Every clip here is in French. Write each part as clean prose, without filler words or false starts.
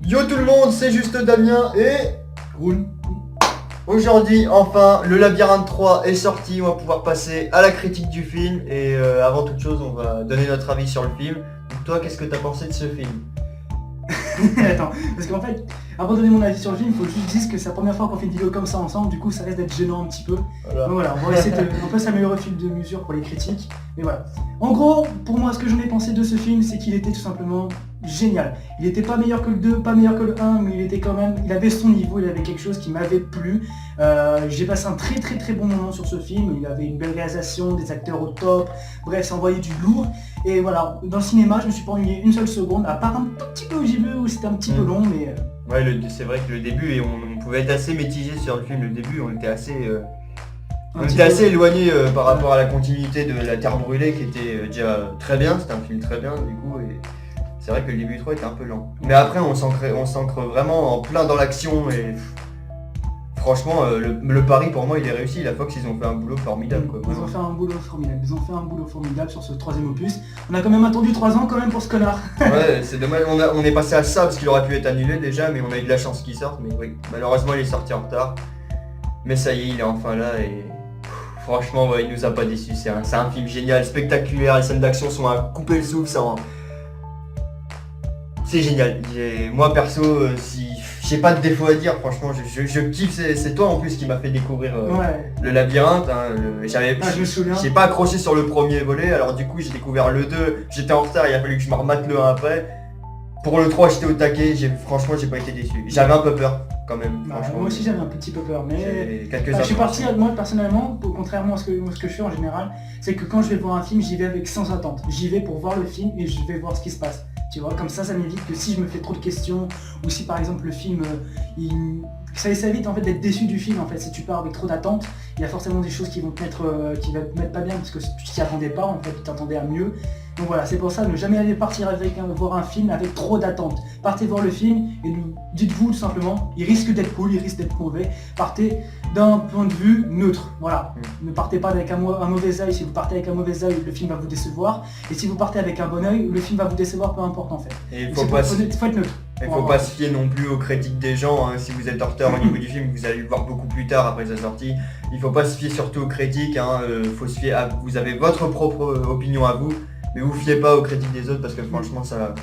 Yo tout le monde, c'est juste Damien et Roule. aujourd'hui enfin le Labyrinthe 3 est sorti, on va pouvoir passer à la critique du film et avant toute chose on va donner notre avis sur le film. Donc toi qu'est-ce que t'as pensé de ce film? Attends, parce qu'en fait, avant de donner mon avis sur le film, il faut juste dire que c'est la première fois qu'on fait une vidéo comme ça ensemble, du coup ça risque d'être gênant un petit peu. Voilà. Donc voilà, on va essayer de un peu s'améliorer au fil de mesure pour les critiques. Mais voilà. En gros, pour moi, ce que j'en ai pensé de ce film, c'est qu'il était tout simplement génial. Il était pas meilleur que le 2, pas meilleur que le 1, mais il était quand même, il avait son niveau, il avait quelque chose qui m'avait plu. J'ai passé un très bon moment sur ce film, il avait une belle réalisation, des acteurs au top, bref, ça envoyait du lourd. Et voilà, dans le cinéma, je me suis pas ennuyé une seule seconde, à part un petit peu au début où c'était un petit peu long, mais... Ouais, c'est vrai que le début, et on pouvait être assez mitigé sur le film, le début on était assez... On était assez éloigné par rapport à la continuité de La Terre Brûlée qui était déjà très bien, c'était un film très bien du coup et c'est vrai que le début 3 était un peu lent. Mais après on s'ancre vraiment en plein dans l'action et franchement le pari pour moi il est réussi, la Fox ils ont fait un boulot formidable quoi. Ils ont fait un boulot formidable sur ce troisième opus. On a quand même attendu 3 ans quand même pour ce connard. Ouais c'est dommage, on est passé à ça parce qu'il aurait pu être annulé déjà mais on a eu de la chance qu'il sorte mais oui, malheureusement il est sorti en retard. Mais ça y est il est enfin là et... Franchement, ouais, il nous a pas déçus, c'est un film génial, spectaculaire, les scènes d'action sont à couper le souffle, c'est génial. Moi perso, si j'ai pas de défaut à dire, franchement, je kiffe, c'est toi en plus qui m'a fait découvrir le labyrinthe. Hein, je me souviens. J'ai pas accroché sur le premier volet, alors du coup j'ai découvert le 2, j'étais en retard, il a fallu que je me remate le 1 après. Pour le 3 j'étais au taquet, franchement j'ai pas été déçu. J'avais un peu peur quand même. Moi aussi j'avais un petit peu peur, mais je suis parti, moi personnellement, contrairement à ce que je fais en général, c'est que quand je vais voir un film, j'y vais avec sans attente. J'y vais pour voir le film et je vais voir ce qui se passe. Tu vois, comme ça m'évite que si je me fais trop de questions, ou si par exemple le film, ça évite en fait d'être déçu du film en fait. Si tu pars avec trop d'attentes, il y a forcément des choses qui vont te mettre, pas bien parce que tu t'y attendais pas en fait, tu t'attendais à mieux. Donc voilà, c'est pour ça, ne jamais aller partir voir un film avec trop d'attentes. Partez voir le film et dites-vous tout simplement, il risque d'être cool, il risque d'être mauvais. Partez d'un point de vue neutre, voilà. Ne partez pas avec un mauvais œil, si vous partez avec un mauvais œil, le film va vous décevoir. Et si vous partez avec un bon œil, le film va vous décevoir, peu importe en fait. Et il faut être neutre. Il faut pas se fier non plus aux critiques des gens, hein. Si vous êtes en retard au niveau du film, vous allez le voir beaucoup plus tard après sa sortie. Il faut pas se fier surtout aux critiques, hein. Faut se fier vous avez votre propre opinion à vous. Mais vous fiez pas aux critiques des autres parce que franchement ça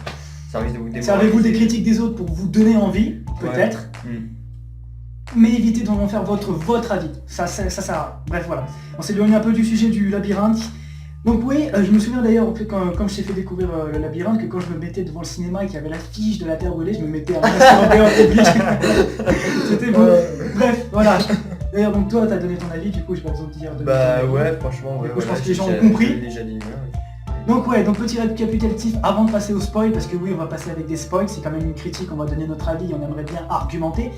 risque de vous démontrer. Servez-vous des critiques des autres pour vous donner envie, peut-être. Ouais. Mais évitez d'en faire votre avis. Ça sert à rien. Bref voilà. On s'éloigne un peu du sujet du labyrinthe. Donc oui, je me souviens d'ailleurs, quand je t'ai fait découvrir le labyrinthe, que quand je me mettais devant le cinéma et qu'il y avait l'affiche de La Terre Brûlée, je me mettais à regarder en public. C'était beau. Bref, voilà. D'ailleurs donc toi t'as donné ton avis, du coup j'ai pas besoin de dire ton avis. Ouais, franchement, ouais. Je pense que les gens ont compris. Déjà dit, Donc petit récapitulatif avant de passer au spoil, parce que oui on va passer avec des spoils, c'est quand même une critique, on va donner notre avis, on aimerait bien argumenter.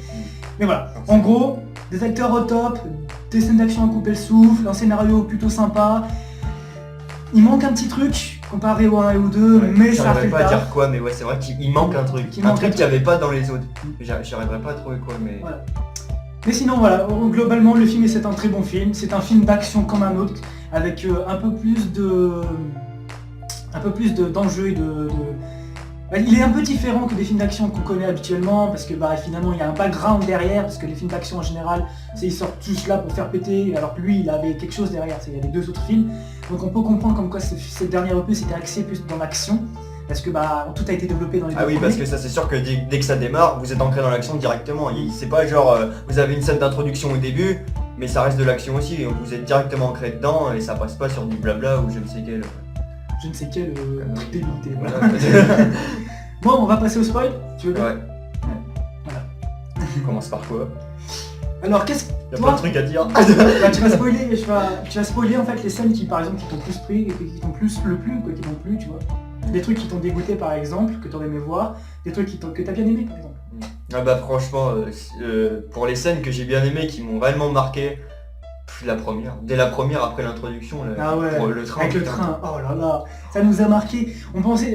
Mais voilà, en gros, des acteurs au top, des scènes d'action à couper le souffle, un scénario plutôt sympa. Il manque un petit truc comparé au 1 et au 2, mais ça fait pas à dire quoi, mais ouais c'est vrai qu'il manque un truc. Un truc qu'il n'y avait pas dans les autres. J'arriverai pas à trouver quoi, mais... Voilà. Mais sinon voilà, globalement le film c'est un très bon film, c'est un film d'action comme un autre, avec un peu plus d'enjeux et il est un peu différent que des films d'action qu'on connaît habituellement, parce que finalement il y a un background derrière, parce que les films d'action en général, ils sortent tous là pour faire péter, alors que lui il avait quelque chose derrière, il y avait 2 autres films. Donc on peut comprendre comme quoi cette dernière opus était axé plus dans l'action, parce que tout a été développé dans les deux premiers. Parce que ça c'est sûr que dès que ça démarre, vous êtes ancré dans l'action directement. C'est pas genre vous avez une scène d'introduction au début, mais ça reste de l'action aussi, et vous êtes directement ancré dedans et ça passe pas sur du blabla ou je ne sais quel. Débité. Voilà. Bon, on va passer au spoil, tu veux bien? Ouais. Voilà. On commence par quoi? Alors qu'est-ce que... Y'a plein de trucs à dire. Tu vas spoiler en fait les scènes qui par exemple qui t'ont plus pris, qui t'ont plus plu, qui t'ont plu, tu vois. Des trucs qui t'ont dégoûté par exemple, que t'aurais aimé voir, des trucs que t'as bien aimé par exemple. Franchement, pour les scènes que j'ai bien aimées, qui m'ont réellement marqué, La première. Dès la première, après l'introduction, Ah ouais, pour le train. avec le putain. train, oh là là, ça nous a marqué.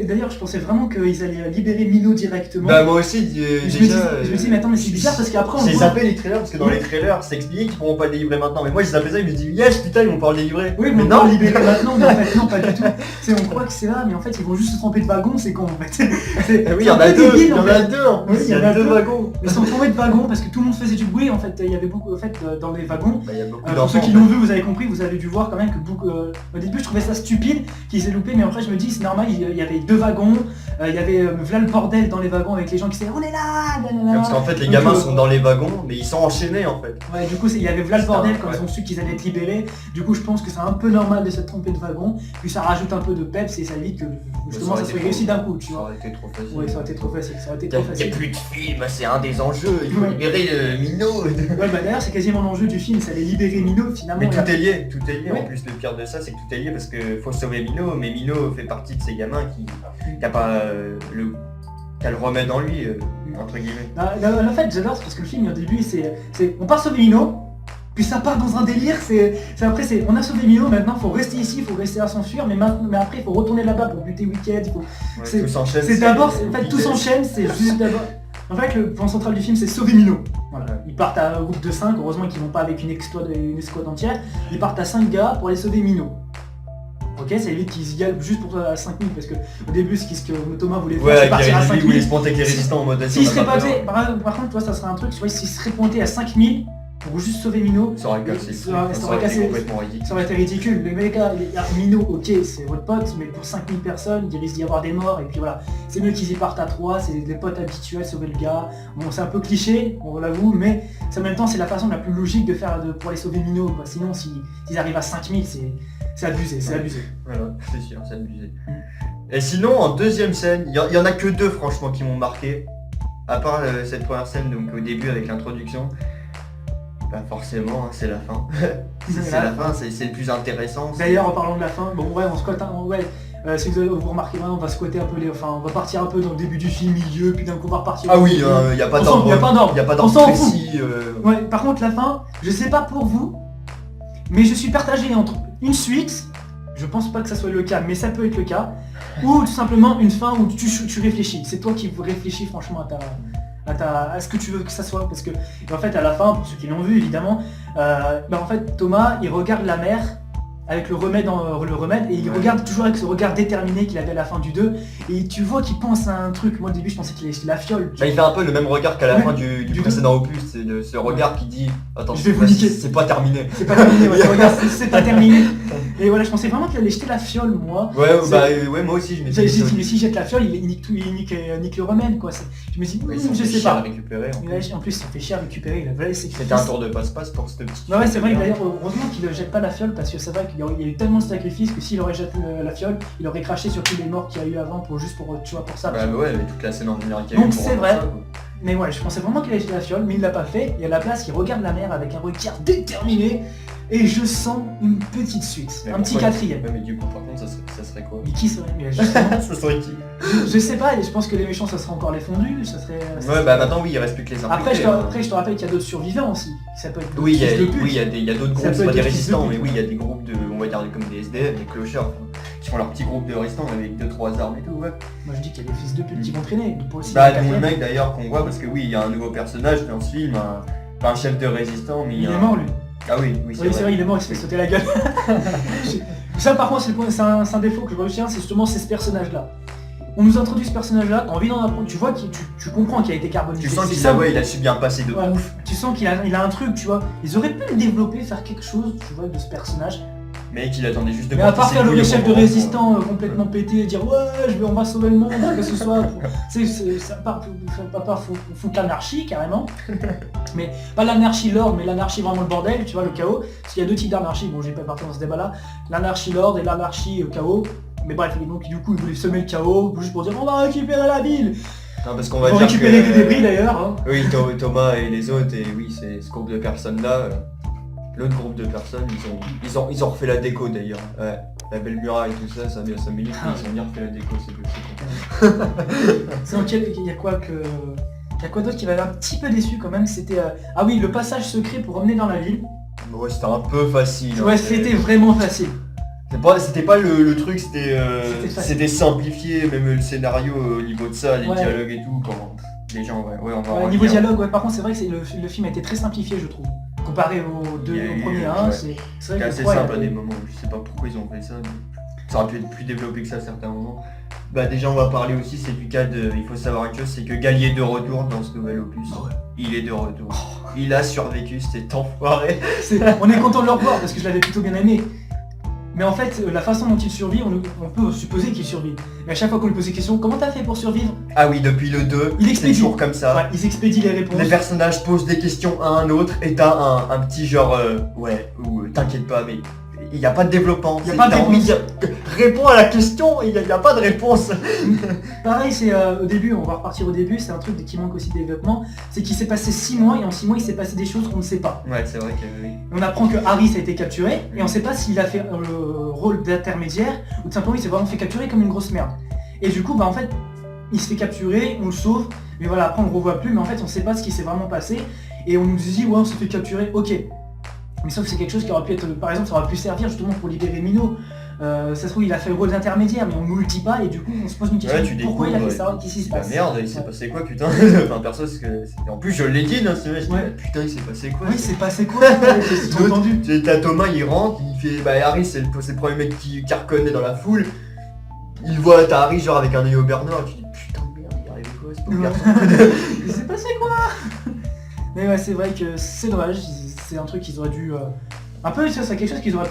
D'ailleurs je pensais vraiment qu'ils allaient libérer Mino directement. Bah moi aussi, Je me dis mais attends mais c'est bizarre parce qu'après on J'ai voit... zappé les trailers parce que dans les trailers c'est expliqué qu'ils pourront pas le délivrer maintenant. Mais moi j'ai zappé ça, je me dis yes putain ils vont pas le délivrer. Oui mais non, libérer maintenant, mais en fait non pas du tout. On croit que c'est là, mais en fait ils vont juste se tromper de wagon, c'est con en fait. Oui il y en a deux, il y en a deux en plus, il y a deux wagons. Ils sont trompés de wagon parce que tout le monde faisait du bruit en fait, il y avait beaucoup en fait dans les wagons. Bah, il y a beaucoup Pour d'enfants. ceux qui l'ont vu, vous avez compris, vous avez dû voir quand même que beaucoup... au début je trouvais ça stupide qu'ils aient loupé, mais après je me dis c'est normal, il y avait deux wagons, il y avait là le bordel dans les wagons avec les gens qui disaient on est là, Parce qu'en fait les gamins sont dans les wagons mais ils sont enchaînés en fait. Ouais, du coup il y avait là le bordel quand ouais. ils ont su qu'ils allaient être libérés. Du coup je pense que c'est un peu normal de se tromper de wagon, puis ça rajoute un peu de peps et ça évite que justement ça soit réussi d'un coup, tu Ça vois. aurait été trop facile. Ouais, ça aurait été trop facile, ça aurait été Il trop n'y a facile. plus de film, c'est un des enjeux, il faut Ouais. libérer Mino. Ouais bah d'ailleurs c'est quasiment l'enjeu du film, c'est aller libérer Mino finalement. Mais tout est lié. Ouais. En plus le pire de ça c'est que tout est lié parce que faut sauver Mino, mais Mino fait partie de ces gamins qui a pas qu'à le remettre en lui, entre guillemets. En fait j'adore parce que le film au début c'est on part sauver Mino, puis ça part dans un délire, après on a sauvé Mino, maintenant faut rester ici, faut rester à s'enfuir, mais après il faut retourner là-bas pour buter Wicked, Ouais, tout s'enchaîne. c'est d'abord, en fait tout s'enchaîne, c'est juste d'abord... En fait le point central du film c'est sauver Mino. Voilà. Ils partent à un groupe de 5, heureusement qu'ils vont pas avec une escouade entière, ils partent à 5 gars pour aller sauver Mino. Ok, c'est lui qui y galbe juste pour 5000 parce que au début ce que Thomas voulait faire c'est partir à 5000. voulait se pointer avec les résistants en mode S'il serait pointé, par contre toi ça serait un truc, tu vois, s'il serait pointé à 5000 pour juste sauver Mino, ça aurait cassé. ça Ça aurait aurait été cassé. complètement ridicule. Ça aurait été ridicule. Les gars, Mino, ok, c'est votre pote, mais pour 5000 personnes, il risque d'y avoir des morts, et puis voilà. C'est mieux qu'ils y partent à 3, c'est des potes habituels, sauver le gars. Bon, c'est un peu cliché, on l'avoue, mais en même temps, c'est la façon la plus logique de faire pour aller sauver Mino, quoi. Sinon, s'ils arrivent à 5000, c'est abusé, c'est abusé. Voilà, c'est sûr, c'est abusé. Et sinon, en deuxième scène, il y en a que deux franchement qui m'ont marqué. À part cette première scène, donc au début avec l'introduction. Bah forcément, hein, c'est la fin. c'est la fin, c'est le plus intéressant. D'ailleurs, en parlant de la fin, bon ouais, on squatte, si vous remarquez maintenant, on va squatter un peu on va partir un peu dans le début du film, milieu, puis d'un coup on va repartir. Ah oui, il n'y a pas d'ordre. Il n'y a pas d'ordre précis. Ouais, par contre la fin, je sais pas pour vous, mais je suis partagé entre une suite, je pense pas que ça soit le cas, mais ça peut être le cas, ou tout simplement une fin où tu réfléchis. C'est toi qui réfléchis franchement à ce que tu veux que ça soit, parce que en fait à la fin, pour ceux qui l'ont vu évidemment, en fait Thomas il regarde la mer avec le remède et il regarde toujours avec ce regard déterminé qu'il avait à la fin du 2, et tu vois qu'il pense à un truc. Moi au début je pensais qu'il était la fiole. Bah, il fait un peu le même regard qu'à la fin du précédent opus, c'est ce regard qui dit attends, je vais vous niquer, c'est pas terminé. C'est pas terminé, ouais, regarde, c'est pas terminé. Et voilà, je pensais vraiment qu'il allait jeter la fiole, moi. Ouais, moi aussi je me J'ai dit, dit mais s'il jette la fiole, il nique le remède, quoi. Je me dis, je sais pas. Récupérer, En plus, ça fait chier à récupérer, il a volé ses C'était un tour de passe-passe pour ce petit. Ouais, c'est vrai que d'ailleurs, heureusement qu'il ne jette pas la fiole, parce que c'est vrai qu'il y a eu tellement de sacrifices que s'il aurait jeté la fiole, il aurait craché sur tous les morts qu'il y a eu avant pour ça. Bah ouais, mais toute la scène en général qu'il y a eu. Donc c'est vrai. Mais ouais, je pensais vraiment qu'il allait jeter la fiole, mais il l'a pas fait, et à la place, il regarde la mer avec un regard déterminé, et je sens une petite suite, un petit quatrième. Ouais, mais du coup, par contre, ça serait quoi? Mais qui serait? Mais justement, ça serait qui? je sais pas, et je pense que les méchants, ça serait encore les fondus, ça serait... Ouais, bah maintenant, oui, il reste plus que les impliqués. Après, je te rappelle qu'il y a d'autres survivants aussi. Ça peut être oui, il y a d'autres groupes, c'est pas des résistants, mais oui, il y a des groupes on va dire comme des SDF, des clochards, qui font leur petit groupe de résistants avec 2-3 armes et tout, ouais. Moi je dis qu'il y a des fils de pute qui vont traîner, bah, le mec d'ailleurs qu'on voit, parce que oui, il y a un nouveau personnage dans ce film, pas un chef de résistant, mais il est mort lui. Ah oui, c'est vrai, il est mort, il s'est fait sauter la gueule. Ça par contre, c'est un défaut que je retiens, c'est justement c'est ce personnage-là. On nous introduit ce personnage-là, t'as envie d'en apprendre, tu vois, tu comprends qu'il a été carbonisé. Tu sens qu'il a subi un passé de ouf. Tu sens qu'il a un truc, tu vois. Ils auraient pu le développer, faire quelque chose, tu vois, de ce personnage. Mais qu'il attendait juste de... Mais à part faire le chef de résistant complètement pété et dire ouais, on va sauver le monde, que ce soit... Ça part foutre l'anarchie carrément. Mais pas l'anarchie lord, mais l'anarchie vraiment le bordel, tu vois, le chaos. Parce qu'il y a deux types d'anarchie, bon j'ai pas parti dans ce débat là. L'anarchie lord et l'anarchie chaos. Mais bref, donc du coup ils voulaient semer le chaos, juste pour dire on va récupérer la ville. Non, parce qu'on va dire récupérer des débris d'ailleurs. Hein. Oui, Thomas et les autres, et oui, c'est ce groupe de personnes là. L'autre groupe de personnes, ils ont refait la déco d'ailleurs. Ouais, la belle muraille, tout ça, ça minutes, ils ont bien refait la déco, c'est con. Il y a quoi d'autre qui m'avait un petit peu déçu quand même, c'était... Ah oui, le passage secret pour emmener dans la ville. Ouais, c'était un peu facile. Ouais, hein, c'était vraiment facile. C'était pas le truc, C'était facile. c'était simplifié, même le scénario au niveau de ça, les Ouais. dialogues et tout, quand les gens, ouais, on va en Niveau revenir. dialogue, ouais, par contre, c'est vrai que le film a été très simplifié, je trouve. Comparé au premier 1, ouais. c'est C'est vrai que assez le 3, simple à des moments, je sais pas pourquoi ils ont fait ça, mais ça aurait pu être plus développé que ça à certains moments. Bah déjà on va parler aussi, c'est du cas de, il faut savoir une chose, c'est que Gali est de retour dans ce nouvel opus. Ah ouais. Il est de retour. Il a survécu, cet enfoiré. On est content de le revoir parce que je l'avais plutôt bien aimé. Mais en fait, la façon dont il survit, on peut supposer qu'il survit. Mais à chaque fois qu'on lui pose des questions, comment t'as fait pour survivre? Ah oui, depuis le 2, Il c'est expédie. toujours comme ça. Ouais, ils expédient les réponses. Les personnages posent des questions à un autre et t'as un petit genre ouais, ou t'inquiète pas, mais il n'y a pas de développement. Y a pas de T'as envie de réponse. dire, réponds à la question, il n'y a pas de réponse. Pareil, c'est au début, on va repartir au début, c'est un truc qui manque aussi de développement, c'est qu'il s'est passé 6 mois et en 6 mois il s'est passé des choses qu'on ne sait pas. Ouais, c'est vrai que oui. On apprend que Harris a été capturé et on ne sait pas s'il a fait le rôle d'intermédiaire ou tout simplement il s'est vraiment fait capturer comme une grosse merde. Et du coup, bah en fait, il se fait capturer, on le sauve, mais voilà, après on le revoit plus, mais en fait on ne sait pas ce qui s'est vraiment passé et on nous dit ouais on s'est fait capturer, ok. Mais sauf que c'est quelque chose qui aurait pu être, par exemple, ça aurait pu servir justement pour libérer Mino. Ça se trouve il a fait le rôle d'intermédiaire mais on nous le dit pas et du coup on se pose une question, Ouais, tu pourquoi il a fait découvres, ça, qu'est-ce qui se Bah passe. merde, il s'est Ouais. passé quoi putain. Enfin perso, en plus je l'ai dit dans ce mec, Ouais. putain il s'est passé quoi. Oui, c'est passé quoi Qu'est-ce que tu as entendu? T'as Thomas, il rentre, il fait, bah Harry c'est le premier mec qui reconnaît dans la foule. Il voit, t'as Harry genre avec un œil au Bernard, tu dis putain de merde, il arrivait quoi, c'est pas garçon. Il s'est passé quoi? Mais ouais, c'est vrai que c'est dommage, c'est un truc qu'ils auraient dû... Un peu, ça c'est quelque chose qui aurait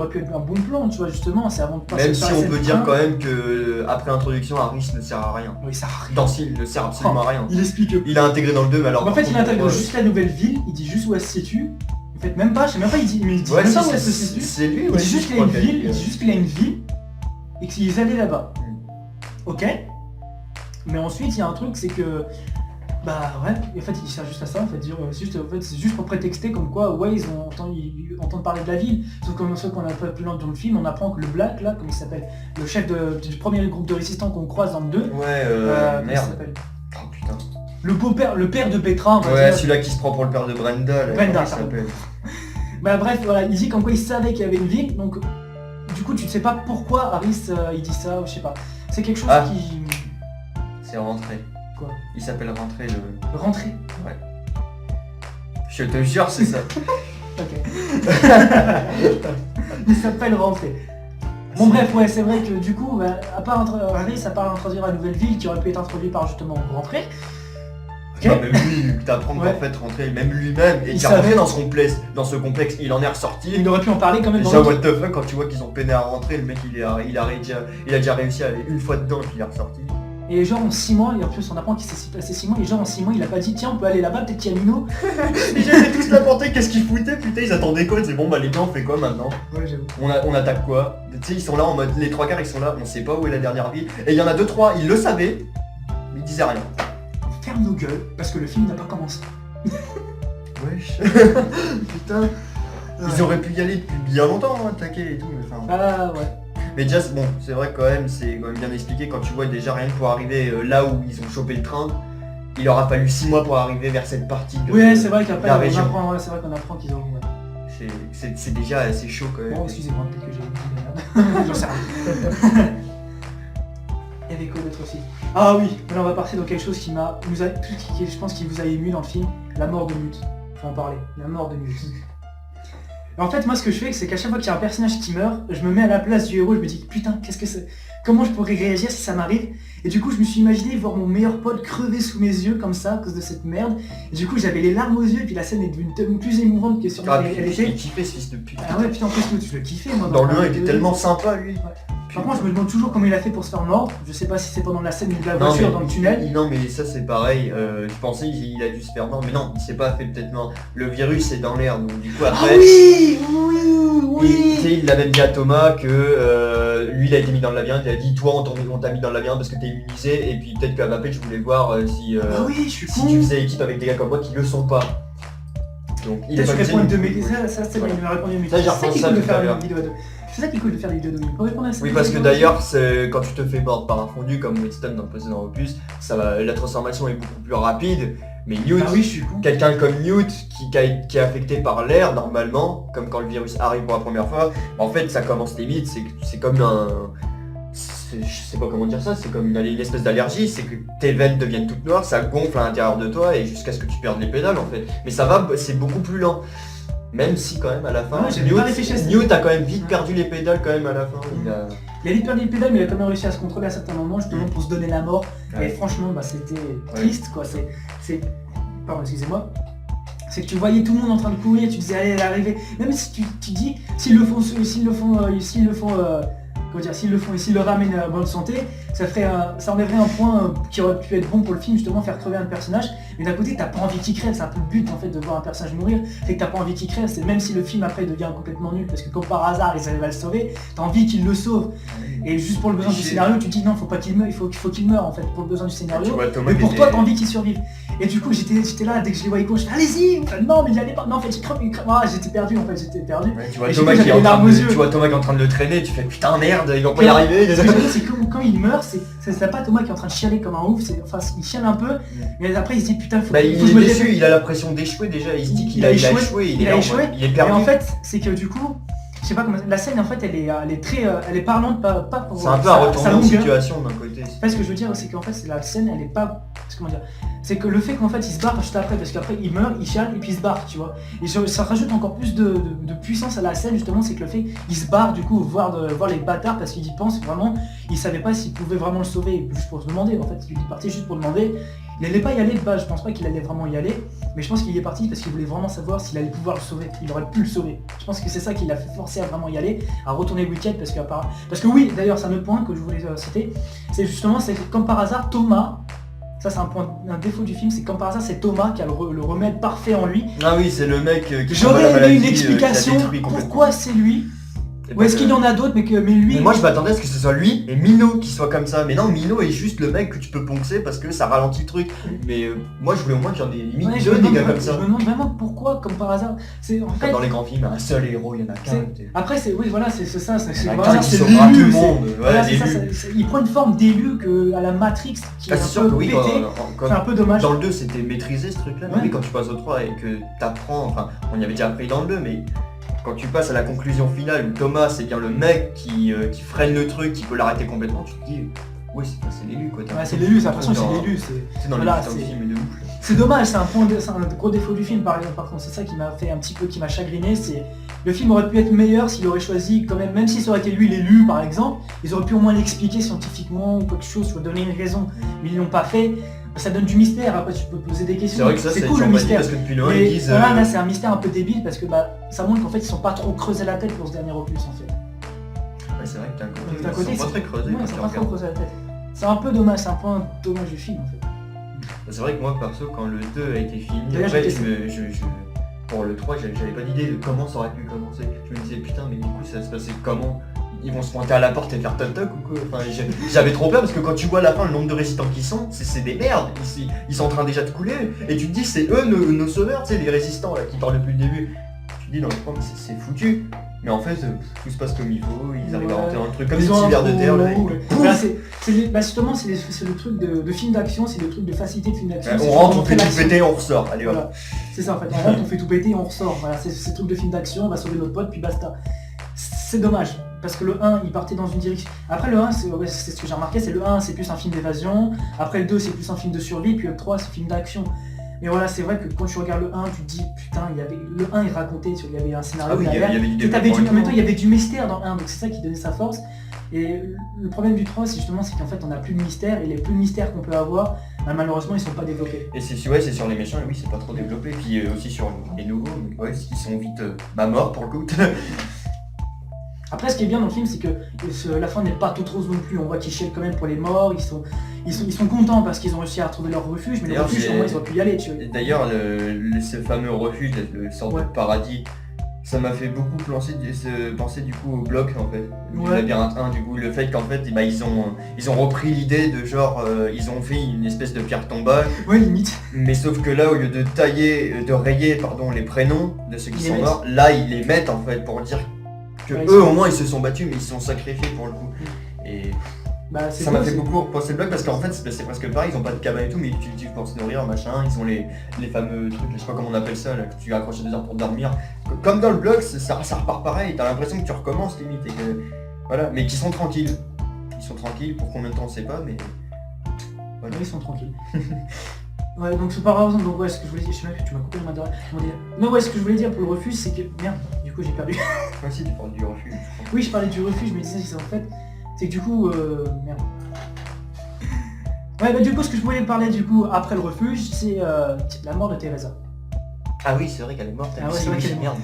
pu être un bon plan, tu vois, justement, c'est avant de passer Même si par on cette peut dire fin. quand même que après l'introduction, Harris ne sert à rien. Oui, ça a rien. Dans ce film, ne sert absolument à rien. Il explique que... Il a intégré dans le 2, mais alors... en fait, par il contre, intègre juste la nouvelle ville, il dit juste où elle se situe. En fait, même pas, je sais même pas, il dit, mais il dit Ouais, même si, pas où elle se c'est situe. c'est lui, Il ouais. dit juste je qu'il a une crois ville, qu'il il dit juste qu'il a une ville, et qu'ils allaient là-bas. Ok. Mais ensuite, il y a un truc, c'est que... Bah ouais, en fait il sert juste à ça, en fait, c'est juste pour prétexter comme quoi ouais ils entendent parler de la ville. Sauf qu'on a pas plus loin dans le film, on apprend que le Black là, comme il s'appelle, le chef du premier groupe de résistants qu'on croise dans le 2, Ouais, comment il merde. s'appelle, Oh putain. le beau-père, le père de Petra, on va Ouais, dire. celui-là qui se prend pour le père de Brenda, là, Brenda, comment il pardon. s'appelle. Bah bref, voilà, il dit comme quoi il savait qu'il y avait une ville, donc du coup tu ne sais pas pourquoi Harris il dit ça, ou je sais pas. C'est quelque chose Ah. qui... C'est rentré. Quoi? Il s'appelle rentré le... Rentrer. Ouais. Je te jure, c'est ça. Ok. Il s'appelle Rentrer. Bon bref, ouais, c'est vrai que du coup, bah, à part Harris, à part introduire la nouvelle ville qui aurait pu être introduite par justement Rentrer. Ok. Enfin, même lui, t'apprends Ouais. qu'en fait rentrer, même lui-même, et Il qui est rentré savait. dans ce complexe, il en est ressorti. Il aurait pu en parler quand même dans Déjà le... what the fuck, quand tu vois qu'ils ont peiné à rentrer, le mec il a déjà réussi à aller une fois dedans et puis il est ressorti. Et genre en 6 mois, et en plus on apprend qu'il s'est passé 6 mois, et genre en 6 mois il a pas dit tiens on peut aller là-bas, peut-être qu'il y a Mino. Ils étaient tous la portée, qu'est-ce qu'ils foutaient putain, ils attendaient quoi, c'est bon bah les gars on fait quoi maintenant? Ouais j'avoue. On attaque quoi? Tu sais ils sont là en mode, les trois quarts ils sont là, on sait pas où est la dernière ville. Et il y en a 2-3, ils le savaient, mais ils disaient rien. On ferme nos gueules, parce que le film n'a pas commencé. Wesh. Putain. Ils auraient pu y aller depuis bien longtemps, hein, attaquer et tout, mais enfin... Ah ouais. Mais déjà, bon, c'est vrai quand même, c'est quand même bien expliqué quand tu vois déjà rien que pour arriver là où ils ont chopé le train, il leur a fallu 6 mois pour arriver vers cette partie de Ouais c'est vrai qu'après la on région. apprend, ouais, c'est vrai qu'on apprend qu'ils ont... Ouais. C'est déjà assez chaud quand même. Bon excusez-moi, peut-être que j'ai dit de la merde. J'en sais rien. Il y avait quoi d'autre aussi? Ah oui, maintenant on va partir dans quelque chose qui je pense qui vous a ému dans le film, la mort de Newt. Faut en parler, la mort de Newt. Et en fait moi ce que je fais c'est qu'à chaque fois qu'il y a un personnage qui meurt, je me mets à la place du héros, je me dis putain qu'est-ce que c'est, comment je pourrais réagir si ça m'arrive. Et du coup je me suis imaginé voir mon meilleur pote crever sous mes yeux comme ça à cause de cette merde. Et du coup j'avais les larmes aux yeux et puis la scène est devenue tellement plus émouvante que sur Ah, elle puis, était. il kiffait ce fils de pute. Ah ouais putain en plus je le kiffais moi. Dans le 1 il le était deux. tellement sympa lui. Par contre, je me demande toujours comment il a fait pour se faire mordre. Je sais pas si c'est pendant la scène de la Non, voiture mais, dans le tunnel. non mais ça c'est pareil, je pensais il a dû se faire mordre, mais non, il s'est pas fait peut-être mordre. Le virus est dans l'air, donc du coup Ah après... oui, Tu sais, il l'a même dit à Thomas que lui il a été mis dans le labyrinthe, il a dit toi on t'a mis dans le labyrinthe parce que t'es immunisé et puis peut-être qu'à Mbappé je voulais voir si, Ah oui, je suis si con. tu faisais équipe avec des gars comme moi qui le sont pas. Donc il est Peut-être pas je réponds une de mes... visé. Ça c'est bon, il m'a répondu mais Ça, j'ai c'est ça repensé qui est ça cool de tout à faire l'heure. une vidéo à deux. C'est ça qui est cool de faire des vidéos à deux. Il faut répondre à ça. Oui parce que d'ailleurs c'est quand tu te fais mordre par un fondu comme Winston dans le précédent opus, la transformation est beaucoup plus rapide, Mais Newt, Ah oui, je suis con. quelqu'un comme Newt qui est affecté par l'air normalement, comme quand le virus arrive pour la première fois, en fait ça commence limite, c'est comme je sais pas comment dire ça, c'est comme une espèce d'allergie, c'est que tes veines deviennent toutes noires, ça gonfle à l'intérieur de toi et jusqu'à ce que tu perdes les pédales en fait. Mais ça va, c'est beaucoup plus lent. Même si quand même à la fin, Ouais, j'avais pas réfléchi à ça. Newt a quand même vite perdu les pédales quand même à la fin. Il a vite perdu les pédales, mais il a quand même réussi à se contrôler à certains moments, justement pour se donner la mort. Ouais. Et franchement, bah, c'était triste, quoi. Pardon, excusez-moi. C'est que tu voyais tout le monde en train de courir, tu disais allez, elle est arrivée. Même si tu dis, s'ils le font et s'ils le ramènent à bonne santé, ça enlèverait un point qui aurait pu être bon pour le film, justement faire crever un personnage. Mais d'un côté, t'as pas envie qu'il crève, c'est un peu le but en fait de voir un personnage mourir, c'est que t'as pas envie qu'il crève, c'est même si le film après devient complètement nul, parce que comme par hasard ils arrivent à le sauver, t'as envie qu'il le sauve. Et juste pour le besoin du scénario, tu te dis non, faut pas qu'il meure, il faut qu'il meure en fait, pour le besoin du scénario. Mais pour toi, t'as envie qu'il survive. Et du coup, j'étais là, dès que je les voyais courir, je fais allez-y, non mais n'y allez pas, non en fait il crève, ah, j'étais perdu en fait, Ouais, tu vois Et Thomas du coup, qui est j'avais les larmes aux yeux. tu vois Thomas qui est en train de le traîner, tu fais putain merde, ils vont pas y arriver. Ce que je veux dire, c'est que quand il meurt, c'est pas Thomas qui est en train de chialer comme un ouf, il chiale un peu, mais après il se dit putain, faut Bah, que il je est me déçu, défende. il a l'impression d'échouer déjà, il se dit qu'il a échoué, il est Et perdu. en fait, c'est que du coup, je sais pas comment, la scène en fait elle est très, elle est parlante, pas pour C'est un peu un retournement de situation d'un côté. Parce que je veux dire, c'est qu'en fait, la scène, elle est pas, comment dire, c'est que le fait qu'en fait il se barre juste après, parce qu'après il meurt, il chiale et puis il se barre, tu vois. Et ça rajoute encore plus de puissance à la scène justement, c'est que le fait qu'il se barre du coup, voir les bâtards parce qu'il y pense vraiment, il savait pas s'il pouvait vraiment le sauver, juste pour se demander en fait, il est parti juste pour demander. Il allait pas y aller de base, je pense pas qu'il allait vraiment y aller, mais je pense qu'il y est parti parce qu'il voulait vraiment savoir s'il allait pouvoir le sauver, il aurait pu le sauver. Je pense que c'est ça qui l'a fait forcer à vraiment y aller, à retourner le week-end, parce que oui, d'ailleurs c'est un autre point que je voulais citer, c'est justement, c'est que comme par hasard, Thomas, ça c'est un défaut du film, c'est comme par hasard c'est Thomas qui a le remède parfait en lui. Ah oui, c'est le mec qui J'aurais aimé une explication pourquoi c'est lui. Ou est-ce qu'il y en a d'autres mais lui... Mais moi je m'attendais à ce que ce soit lui et Mino qui soit comme ça. Mais non, Mino est juste le mec que tu peux poncer parce que ça ralentit le truc. Mais moi je voulais au moins qu'il y en ait limite deux des gars comme ça. Je me demande vraiment pourquoi, comme par hasard. C'est en fait... Dans les grands films, un seul héros, il y en a qu'un. Après c'est ça, c'est quelqu'un qui sauvera tout le monde. Voilà, c'est ça, il prend une forme d'élu à la Matrix qui est un peu pété. C'est un peu dommage. Dans le 2 c'était maîtrisé ce truc là, mais quand tu passes au 3 et que t'apprends, enfin on y avait déjà appris dans le 2, mais quand tu passes à la conclusion finale où Thomas c'est bien le mec qui freine le truc, qui peut l'arrêter complètement, tu te dis oui c'est l'élu quoi. Ouais, c'est l'élu, c'est l'impression que c'est l'élu. C'est dans voilà, le film de ouf. C'est dommage, c'est un gros défaut du film par exemple, par contre c'est ça qui m'a fait un petit peu, qui m'a chagriné, c'est le film aurait pu être meilleur s'il aurait choisi quand même si ça aurait été lui l'élu par exemple, ils auraient pu au moins l'expliquer scientifiquement ou quelque chose, soit donner une raison, mais ils l'ont pas fait. Ça donne du mystère, après tu peux poser des questions. C'est vrai que ça c'est cool le mystère. Parce que depuis le 1 ils disent... Voilà, là c'est un mystère un peu débile parce que ça montre qu'en fait ils sont pas trop creusés la tête pour ce dernier opus en fait. Ouais c'est vrai que d'un côté, ils sont pas très creusés. Ouais, ils sont pas trop creusés la tête. C'est un peu dommage, c'est un point dommage du film en fait. C'est vrai que moi perso quand le 2 a été fini, d'ailleurs, après pour le 3 j'avais pas d'idée de comment ça aurait pu commencer. Je me disais putain mais du coup ça se passait comment? Ils vont se pointer à la porte et faire toc-toc ou quoi? Enfin, j'avais trop peur parce que quand tu vois à la fin le nombre de résistants qui sont, c'est des merdes. Ils sont en train déjà de couler et tu te dis c'est eux nos sauveurs, tu sais, les résistants là, qui parlent depuis le début. Tu te dis dans le fond c'est foutu. Mais en fait tout se passe comme il faut, ils arrivent à rentrer dans le truc comme des petits vers de terre là. Justement c'est le truc de film d'action, c'est le truc de facilité de film d'action. On rentre, on fait tout péter, on ressort. Allez voilà. C'est ça en fait, on rentre, on fait tout péter et on ressort. Voilà, c'est le truc de film d'action, on va sauver notre pote puis basta. C'est dommage, parce que le 1 il partait dans une direction. Après le 1, c'est ce que j'ai remarqué, c'est le 1 c'est plus un film d'évasion, après le 2 c'est plus un film de survie, puis le 3 c'est un film d'action. Mais voilà, c'est vrai que quand tu regardes le 1, tu te dis putain, le 1 il racontait, il y avait un scénario derrière. En même temps il y avait du mystère dans le 1, donc c'est ça qui donnait sa force. Et le problème du 3 c'est qu'en fait on n'a plus de mystère, et les peu de mystères qu'on peut avoir, malheureusement ils sont pas développés. Et c'est sur les méchants, et oui c'est pas trop développé, puis aussi sur les nouveaux, ouais, ils sont vite morts pour le coup. Après ce qui est bien dans le film c'est que la fin n'est pas toute rose non plus, on voit qu'ils chialent quand même pour les morts, ils sont contents parce qu'ils ont réussi à retrouver leur refuge, mais le refuge au moins ils auraient pu y aller. D'ailleurs ce fameux refuge, le sorte de paradis, ça m'a fait beaucoup penser du coup au bloc en fait, du labyrinthe 1 du coup, le fait qu'en fait ils ont repris l'idée de genre, ils ont fait une espèce de pierre tombale. Ouais limite. Mais sauf que là au lieu de rayer les prénoms de ceux qui sont morts, là ils les mettent en fait pour dire que eux au moins ils se sont battus mais ils se sont sacrifiés pour le coup. Et Bah, c'est Ça m'a beau, fait c'est- beaucoup repenser le blog parce qu'en fait c'est presque pareil, ils ont pas de cabane et tout mais ils cultivent pour se nourrir, machin, ils ont les fameux trucs, je sais pas comment on appelle ça, là, que tu accroches à des arbres pour dormir. Comme dans le blog, ça repart pareil, t'as l'impression que tu recommences limite et que. Voilà, mais qui sont tranquilles. Ils sont tranquilles, pour combien de temps on sait pas, mais. Ouais, ils sont tranquilles. Ouais, donc c'est par exemple, donc ouais, ce que je voulais dire, je sais même que tu m'as coupé le main de Non, ouais, ce que je voulais dire pour le refuge, c'est que, merde, du coup j'ai perdu. Moi aussi tu parles du refuge. Oui, je parlais du refuge, je me disais, c'est en fait, c'est que du coup, merde. Ouais, bah du coup, ce que je voulais parler, du coup, après le refuge, c'est la mort de Teresa. Ah oui, c'est vrai qu'elle est morte, Ah ouais, c'est vrai qu'elle est morte.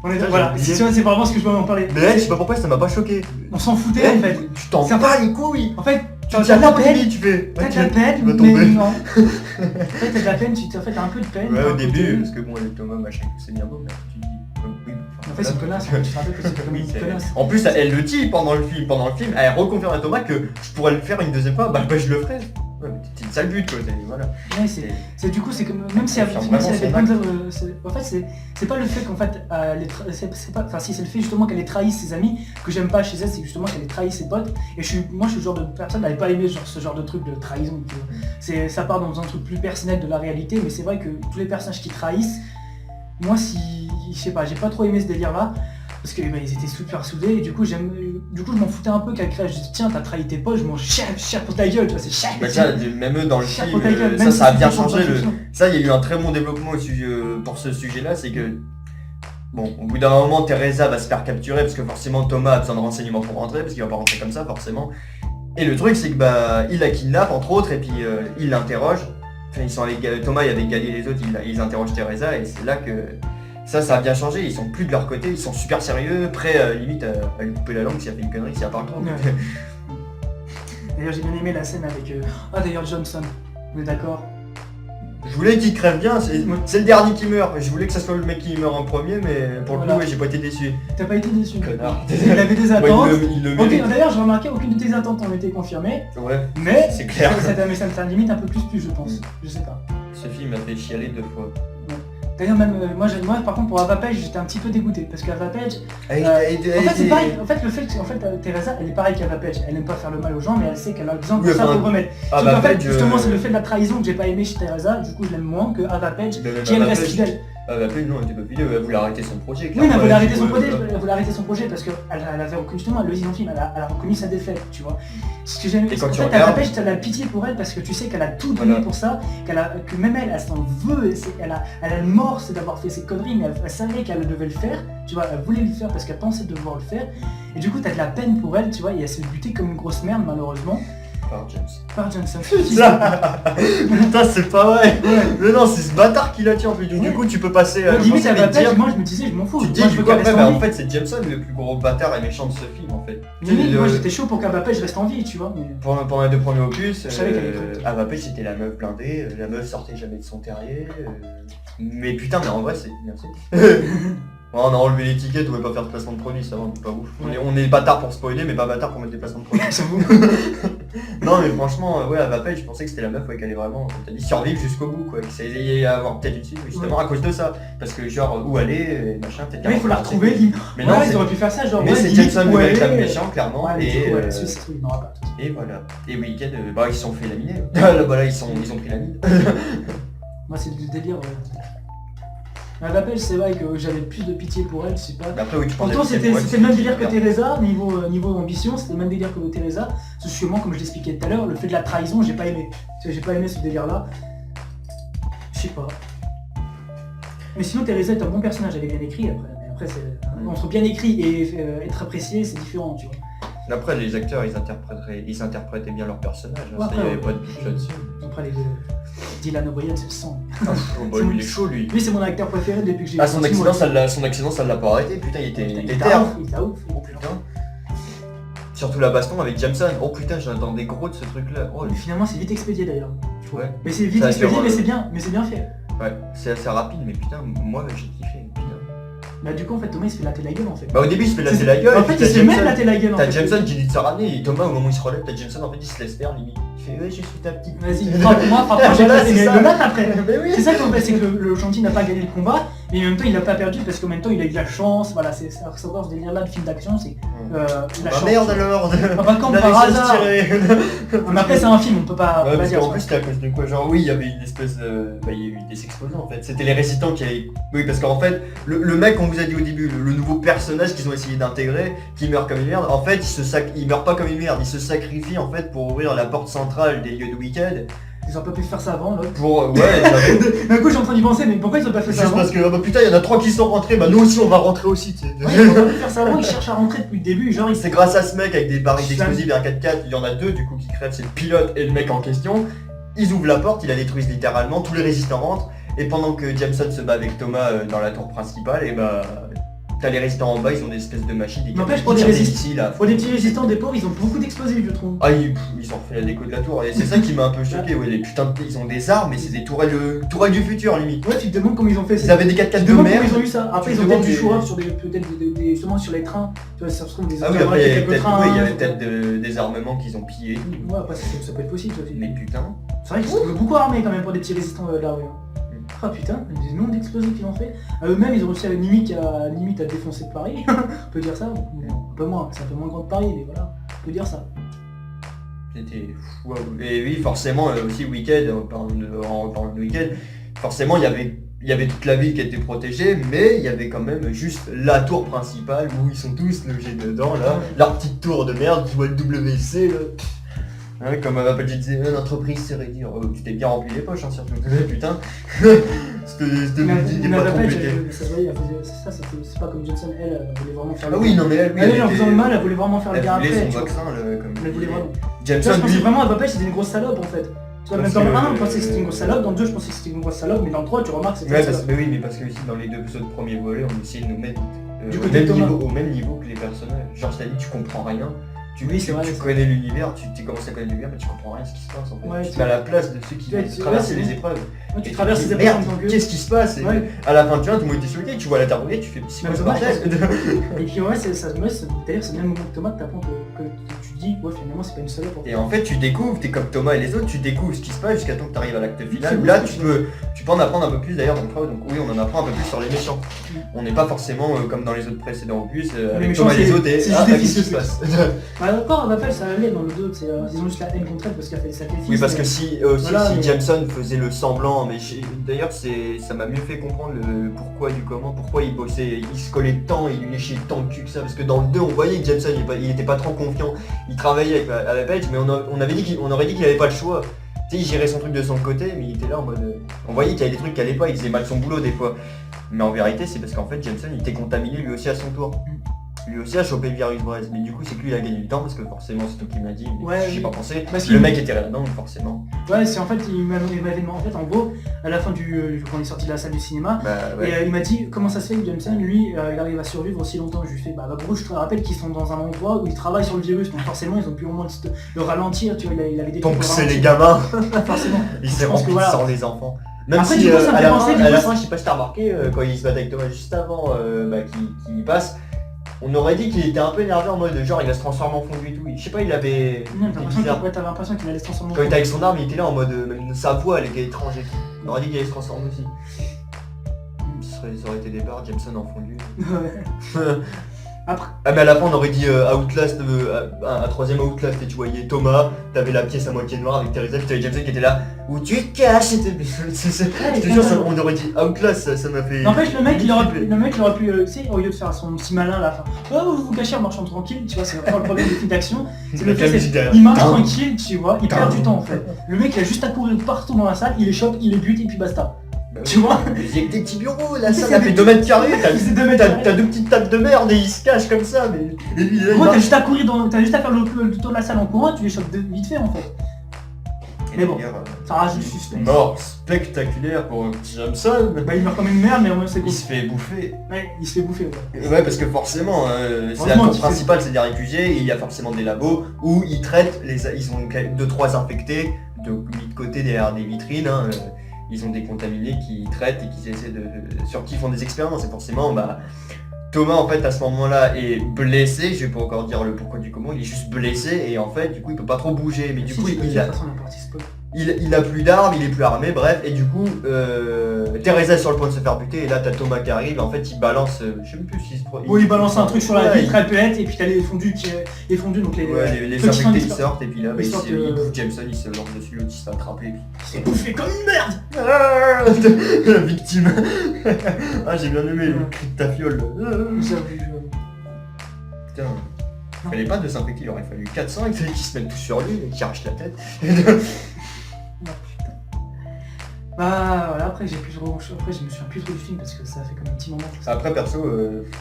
merde. Voilà, c'est vraiment ce que je voulais en parler. Mais elle, je sais pas pourquoi ça m'a pas choqué. On s'en foutait en fait. Tu t'en C'est un bats les couilles. En fait, Tu t'as tiens de la pas peine, tu fais. t'as de Ok, la peine, tu vas mais tomber. non. En fait, t'as de la peine, en fait, t'as un peu de peine. Ouais, d'un au côté. début, parce que bon, avec Thomas, machin, c'est bien beau, mais tu dis. Oui, En fait, c'est une connasse, hein, tu te rappelles que c'est Oui, une connasse. en plus, elle le dit pendant le film, elle reconfirme à Thomas que je pourrais le faire une deuxième fois, bah je le ferai. Ouais, mais c'est une sale but quoi, voilà. Ouais, c'est du coup, c'est comme, même si elle Enfin, même si vraiment, elle avait son plein de... en fait, c'est pas le fait qu'en fait, c'est pas... Enfin, si c'est le fait justement qu'elle ait trahi ses amis, que j'aime pas chez elle, c'est justement qu'elle ait trahi ses potes. Et moi, je suis le genre de personne à n'avait pas aimé ce genre de truc de trahison, tu vois. Ça part dans un truc plus personnel de la réalité, mais c'est vrai que tous les personnages qui trahissent, moi, je sais pas, j'ai pas trop aimé ce délire-là. Parce qu'ils étaient super soudés et du coup je m'en foutais un peu qu'elle crée, je dis tiens t'as trahi tes potes, je m'en cher pour ta gueule, tu vois, c'est cher. Bah ça, même eux dans le Cher film, pour ta gueule, ça, même ça a si bien c'est pour changé. ta fiction. Ça, il y a eu un très bon développement au sujet, pour ce sujet-là, c'est que bon, au bout d'un moment, Teresa va se faire capturer parce que forcément Thomas a besoin de renseignements pour rentrer parce qu'il va pas rentrer comme ça forcément. Et le truc c'est que bah il la kidnappe entre autres et puis il l'interroge. Enfin, ils sont avec Thomas et avec Gali et les autres, ils interrogent Teresa et c'est là que ça a bien changé. Ils sont plus de leur côté, ils sont super sérieux, prêts limite à lui couper la langue s'il a fait une connerie, s'il a parlé trop. Ouais. D'ailleurs j'ai bien aimé la scène avec... Ah d'ailleurs Johnson, on est d'accord. Je voulais qu'il crève bien, c'est le dernier qui meurt. Je voulais que ça soit le mec qui meurt en premier, mais pour le Voilà. coup, ouais, j'ai pas été déçu. T'as pas été déçu. Connard. Il avait des attentes. Ouais, il le Ok, mérite. d'ailleurs j'ai remarqué aucune de tes attentes ont été confirmées, Ouais, mais c'est clair. ça me limite un peu plus je pense. Je sais pas. Ce film m'a fait chialer 2 fois. D'ailleurs même moi par contre pour Avapage j'étais un petit peu dégoûté parce qu'Avapage En en fait c'est pareil, en fait le fait que Teresa elle est pareille qu'Avapage, elle aime pas faire le mal aux gens mais elle sait qu'elle a besoin de Oui, ça enfin, pour le remède. Ah Sauf qu'en fait Page, justement c'est le fait de la trahison que j'ai pas aimé chez Teresa, du coup je l'aime moins que Avapage qui elle reste fidèle. Ah bah non, elle était pas fidèle, elle voulait arrêter son projet. Oui mais elle clairement, voulait arrêter son ouais, projet, ouais. elle voulait arrêter son projet parce qu'elle avait reconnu justement, elle le dit dans le film, elle a reconnu sa défaite, tu vois. Ce que j'aime, Et quand en tu fait regardes- Avapage t'as de la pitié pour elle parce que tu sais qu'elle a tout donné Voilà. pour ça, que même elle s'en veut, elle a le mort c'est d'avoir fait ces conneries mais elle savait qu'elle devait le faire, tu vois, elle voulait le faire parce qu'elle pensait devoir le faire et du coup t'as de la peine pour elle, tu vois, et elle se fait buter comme une grosse merde malheureusement Par James. par Johnson. Putain, c'est pas vrai. Mais non, c'est ce bâtard qui l'a tué en plus. Du coup, tu peux passer à Limite à te dire. moi je me disais je m'en fous, Tu te moi dis je du veux coup qu'elle après, reste mais en en vie. fait, c'est Jameson le plus gros bâtard et méchant de ce film en fait. Limite, moi Le- j'étais chaud pour qu'Avapage reste en vie, tu vois, mais... Pendant les 2 premiers opus, Je savais qu'elle était cool. Avapage c'était la meuf blindée, la meuf sortait jamais de son terrier. Mais putain, mais en vrai, c'est. Merci. Ouais, on a enlevé l'étiquette, on veut pas faire de placement de produit, ça va, on est pas ouf. On est bâtard pour spoiler, mais pas bâtard pour mettre des placements de produits. J'avoue. Non, mais franchement, ouais, Avapage, je pensais que c'était la meuf qui allait vraiment, comme t'as dit, survivre jusqu'au bout, quoi. Qu'il allait avoir peut-être une suite, justement à cause de ça. Parce que, genre, où aller, machin, peut-être. Mais il faut la retrouver, Mais ouais, non, ils auraient pu faire ça, genre, mais ouais, c'est limite, Jameson où le elle véritable est. méchant, clairement. Ouais, mais du Et, coup, ouais, la Suisse, il n'aura pas. et voilà. Et Weekend, bah ils se sont fait laminer. Là, bah là, ils ont pris la mine. Moi, c'est du délire, Avapage, c'est vrai que j'avais plus de pitié pour elle, je sais pas. Mais après, oui, tu prends Pourtant, des- c'était le même délire que Teresa, niveau ambition, c'était le même délire que Teresa. Justement, comme je l'expliquais tout à l'heure, le fait de la trahison, j'ai pas aimé. Tu sais, j'ai pas aimé ce délire-là. Je sais pas. Mais sinon, Teresa est un bon personnage, elle est bien écrit après. Mais après, c'est entre bien écrit et être apprécié, c'est différent, tu vois. Après, les acteurs, ils interprétaient bien leur personnage. Ouais, Ça, il y après, avait pas de doute là-dessus. Après, Dylan O'Brien, c'est le sang. Oh, bah, lui, il est chaud, lui. Lui, c'est mon acteur préféré depuis que j'ai Ah, son accident, ça l'a pas arrêté. Putain, il était Il terre. était ouf. Oh putain. Surtout la baston avec Jameson. Oh putain, j'attendais gros de ce truc-là. Oh, Mais finalement, c'est vite expédié d'ailleurs. ouais. Mais c'est vite Ça expédié, assure, mais c'est bien fait. Ouais, c'est assez rapide, mais putain, moi, j'ai kiffé. Putain. Bah du coup en fait Thomas il se fait latter la gueule en fait. Bah au début il se fait lasser la gueule, En et puis fait il se t'as fait même Jameson, latter la gueule en t'as fait. Jameson qui dit de se ramener, et Thomas au moment où il se relève, t'as Jameson en fait il se laisse faire limite. Il fait ouais je suis ta petite. Vas-y, frappe-moi, Voilà, j'ai c'est le ça. latte après. Mais oui. C'est ça qu'en fait, c'est que le gentil n'a pas gagné le combat, Mais en même temps, il a pas perdu parce qu'en même temps, il a eu de la chance. Voilà, c'est encore ce délire-là de film d'action, c'est la chance. Merde alors. Ah bah comme On a par réussi à se hasard. tirer. Mais après, c'est un film, on peut pas, Ouais, parce dire qu'en ça. plus c'était à cause de quoi? Genre oui, il y avait une espèce de... Bah, il y a eu des explosions en fait. C'était les résistants qui avaient... Oui, parce qu'en fait, le mec qu'on vous a dit au début, le nouveau personnage qu'ils ont essayé d'intégrer, qui meurt comme une merde, en fait, il meurt pas comme une merde, il se sacrifie en fait pour ouvrir la porte centrale des lieux de Wicked. Ils ont pas pu faire ça avant, l'autre. Pour... Ouais, j'avoue. D'un coup, je suis en train d'y penser, mais pourquoi ils ont pas fait ça Juste avant? parce que, bah putain, il y en a 3 qui sont rentrés, bah nous aussi on va rentrer aussi, tu sais. Ouais, ils ont pas pu faire ça avant, ils cherchent à rentrer depuis le début, genre ils... C'est grâce à ce mec avec des barils Putain. d'explosifs et un 4x4, il y en a 2 du coup qui crèvent, c'est le pilote et le mec en question. Ils ouvrent la porte, ils la détruisent littéralement, tous les résistants rentrent, et pendant que Jameson se bat avec Thomas dans la tour principale, et bah... T'as les résistants en bas, ils ont des espèces de machines, des N'empêche, qui pour des tirent résistants, missiles à pour des petits résistants, des pauvres, ils ont beaucoup d'explosifs, je trouve. Ah ils ont refait la déco de la tour, et c'est ça qui m'a un peu choqué, ouais, les putains de... Ils ont des armes, mais c'est des tourelles du futur limite. Ouais, tu te demandes comment ils ont fait Ils ça. avaient des Tu 4x4 te de demandes merde. comment ils ont eu ça. Après, Tu ils ont te peut-être du demandes choix des- sur justement sur les trains. Tu vois, ça se trouve des Ah oui, après il y avait quelques peut-être trains. oui, il y avait sur- peut-être des armements qu'ils ont pillés. Ouais, après, ça peut être possible, toi aussi. Mais putain. C'est vrai qu'ils sont beaucoup armés quand même pour des petits résistants de la rue. Ah putain, des noms d'explosifs qu'ils ont fait. Eux-mêmes, ils ont réussi à limite à défoncer Paris. On peut dire ça. Un peu moins, c'est un peu moins grand que Paris, mais voilà. On peut dire ça. C'était fou. Et oui, forcément, aussi Wicked, en parlant de Wicked, forcément il y avait toute la ville qui était protégée, mais il y avait quand même juste la tour principale où ils sont tous logés dedans, là. Leur petite tour de merde, tu vois le WC, là. Hein, comme Apple disait, une entreprise c'est réduire. Tu t'es bien rempli les poches, hein, surtout. Putain. C'était Mais pas la compliqué. ça se voyait, elle faisait ça, c'est pas comme Johnson, elle voulait vraiment faire le Ah oui, non mais elle, oui, Elle en était- faisant le mal, elle voulait vraiment faire le elle gars voulait après. son tu vois. vaccin, là, comme Elle voulait vraiment. Jameson, Là, je pensais lui, vraiment à Papel, c'était une grosse salope en fait. Tu vois, même Parce dans le que- 1, je pensais que c'était une grosse salope, dans le 2, je pensais que c'était une grosse salope, mais dans le 3, tu remarques que c'était Ouais, une parce, salope. mais oui, mais parce que aussi dans les 2 autres premiers volets, on essayait de nous mettre Du côté de Thomas. au même niveau que les personnages. Genre, c'est-à-dire tu comprends rien. Oui, c'est vrai, tu c'est connais l'univers, tu commences à connaître l'univers, mais tu comprends rien de ce qui se passe en fait. Ouais, tu te c'est mets à la place de ceux qui Ouais, doivent c'est- traverser ouais, c'est les épreuves. Ouais, tu traverses les Merde, épreuves en tant que... qu'est-ce qui se passe? Et Ouais. à la fin du 1, tout le monde était choqué, tu vois la terre brûler, tu fais c'est quoi ce Dommage, bordel? Et puis ouais, d'ailleurs c'est le même moment que Thomas que t'apprends que tu dis, ouais finalement c'est pas une salope en fait. Et en fait, tu découvres, t'es comme Thomas et les autres, tu découvres ce qui se passe jusqu'à temps que tu arrives à l'acte final. C'est Où là, bon, tu peux en apprendre un peu plus d'ailleurs dans le 3, donc oui, on en apprend un peu plus sur les méchants. On n'est pas forcément comme dans les autres précédents opus, avec méchants, Thomas et les c'est- autres, et c'est ah, juste des qu'est-ce qui fils se de passe? Bah encore, Papel ça allait dans le 2, ils ont juste la haine contre elle parce qu'elle fait des sacrifices. Oui, parce que mais- si Voilà, mais- Jameson faisait le semblant, mais d'ailleurs ça m'a mieux fait comprendre le pourquoi du comment, pourquoi il bossait, il se collait tant, il lui léchait tant le cul que ça, parce que dans le 2 on voyait que Jameson il était pas trop confiant, il travaillait avec Page, mais on aurait dit qu'il avait pas le choix. Tu sais, il gérait son truc de son côté, mais il était là en mode... On voyait qu'il y avait des trucs qui allaient pas, il faisait mal son boulot des fois. Mais en vérité c'est parce qu'en fait Jameson il était contaminé lui aussi à son tour. Lui aussi a chopé le virus Braise, mais du coup c'est que lui il a gagné du temps parce que forcément c'est toi qui m'as dit, mais Ouais, j'y ai oui. pas pensé. Parce Le qu'il- mec était là-dedans forcément. Ouais, c'est en fait, il m'avait demandé, en fait, en gros, à la fin quand on est sorti de la salle du cinéma, Bah ouais. et il m'a dit comment ça se fait que Jameson, lui, il arrive à survivre aussi longtemps. Je lui fais, bah gros, je te rappelle qu'ils sont dans un endroit où ils travaillent sur le virus, donc forcément ils ont pu au moins le ralentir, tu vois, il avait des trucs Donc pour c'est les ralentir. gamins, Forcément. il s'est Je pense que rempli de voilà. sang les enfants. Même Après, si du coup, ça me à fait la penser, fin, du à la coup, fin, je sais pas si t'as remarqué, quand il se bat avec Thomas juste avant qu'il passe, on aurait dit qu'il était un peu énervé en mode genre il va se transformer en fondu et tout. Je sais pas, il avait... Non, il était bizarre. t'avais l'impression qu'il allait se transformer en Quand il était avec son arme, il était là en mode... même sa voix elle était étrange et tout. On aurait dit qu'il allait se transformer aussi. Ça aurait été des barres, Jameson en fondu. Ouais. Après, Ah mais à la fin on aurait dit Outlast, un troisième Outlast et tu voyais Thomas, t'avais la pièce à moitié noire avec Teresa, puis t'avais Jameson qui était là où tu te caches, je te jure, on aurait dit Outlast, ça m'a fait... n'empêche, le mec il aurait flipper. pu, tu sais, au lieu de faire son petit malin à la fin, oh, vous vous cachez en marchant tranquille, tu vois, c'est vraiment le problème des films d'action, c'est le Avec la fait musique que derrière. il marche Tain. tranquille, tu vois, il perd du temps en fait. Le mec il a juste à courir partout dans la salle, il les chope, il les bute et puis basta. Bah oui. Tu vois. Il y a que des petits bureaux, la Mais salle c'est a fait des 2 mètres carrés, C'est 2 mètres carrés. t'as 2 petites tables de merde et il se cache comme ça, mais... Et lui, là, il Gros, marche. t'as juste à courir t'as juste à faire le tour de la salle en courant, tu les chopes vite fait en fait. Et Mais bon, d'ailleurs, ça rajoute du suspense. mort spectaculaire pour Jameson. Bah il meurt comme une merde, mais au moins c'est cool. Il se fait bouffer. Ouais, il se fait bouffer, ouais. Ouais, parce que forcément, c'est la Vraiment, tour tu fais- principale, c'est des réfugiés, et il y a forcément des labos où ils traitent ils ont 2-3 infectés, mis de côté derrière des vitrines, hein, ils ont des contaminés qui traitent et qui essaient sur qui ils font des expériences, et forcément, bah, Thomas en fait à ce moment-là est blessé, je vais pas encore dire le pourquoi du comment, il est juste blessé, et en fait, du coup, il peut pas trop bouger, mais du Si, coup, tu peux il dire, a... de toute façon, on a parti spoil. il a plus d'armes, il est plus armé, bref, et du coup, Teresa est sur le point de se faire buter, et là t'as Thomas qui arrive, en fait il balance, je sais même plus s'il se... Oui, il balance un truc sur la Ouais, vitre, elle pète, et puis t'as les fondus donc les les petits infectés qui ils sortent, et puis là, ils sortent, il bouffe Jameson, il se lance dessus, l'autre il se fait attraper, et puis... c'est bouffé comme une merde. Ah, la victime. Ah, j'ai bien aimé le cri de ta fiole. Putain, il fallait pas 200 infectés, il aurait fallu 400 et qui se mettent tous sur lui et qui arrachent la tête. Bah voilà, après je me souviens plus trop du film parce que ça fait comme un petit moment. Après perso,